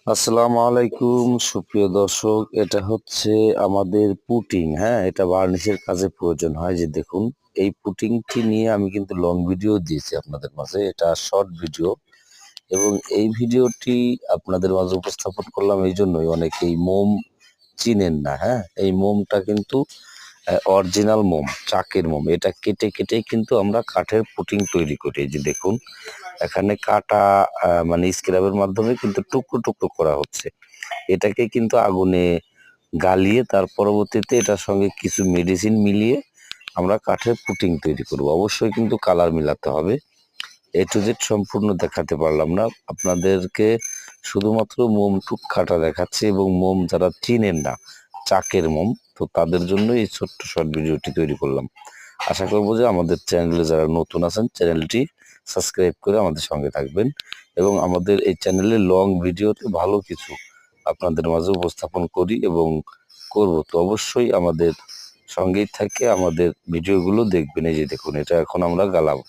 আসসালামু আলাইকুম সুপ্রিয় দর্শক, এটা হচ্ছে আমাদের পুটিং। হ্যাঁ, এটা বার্নিশের কাজে প্রয়োজন হয়। যে দেখুন, এই পুটিংটি নিয়ে আমি কিন্তু লং ভিডিও দিয়েছি আপনাদের মাঝে, এটা শর্ট ভিডিও। এবং এই ভিডিওটি আপনাদের মাঝে উপস্থাপন করলাম এই জন্যই, অনেকেই মোম চিনেন না। হ্যাঁ, এই মোমটা কিন্তু অরিজিনাল মোম, চাকের মোম। এটা কেটে কেটে কিন্তু আমরা কাঠের পুটিং তৈরি করি। এই যে দেখুন, এখানে কাটা মানে স্ক্র্যাবের মাধ্যমে কিন্তু টুকরো টুকরো করা হচ্ছে। এটাকে কিন্তু আগুনে গালিয়ে তার পরবর্তীতে এটার সঙ্গে কিছু মেডিসিন মিলিয়ে আমরা কাঠের পুটিং তৈরি করব। অবশ্যই কিন্তু কালার মিলাতে হবে। এ টু জেড সম্পূর্ণ দেখাতে পারলাম না আপনাদেরকে, শুধুমাত্র মোম টুকখাটা দেখাচ্ছি। এবং মোম যারা চিনেন না, চাকের মোম, তো তাদের জন্য এই ছোট্ট শর্ট ভিডিওটি তৈরি করলাম। আশা করবো যে আমাদের চ্যানেলে যারা নতুন আছেন, চ্যানেলটি সাবস্ক্রাইব করে আমাদের সঙ্গে থাকবেন। এবং আমাদের এই চ্যানেলে লং ভিডিওতে ভালো কিছু আপনাদের মাঝে উপস্থাপন করি এবং করব। তো অবশ্যই আমাদের সঙ্গেই থেকে আমাদের ভিডিওগুলো দেখবেন। এই যে দেখুন, এটা এখন আমরা গালাবো।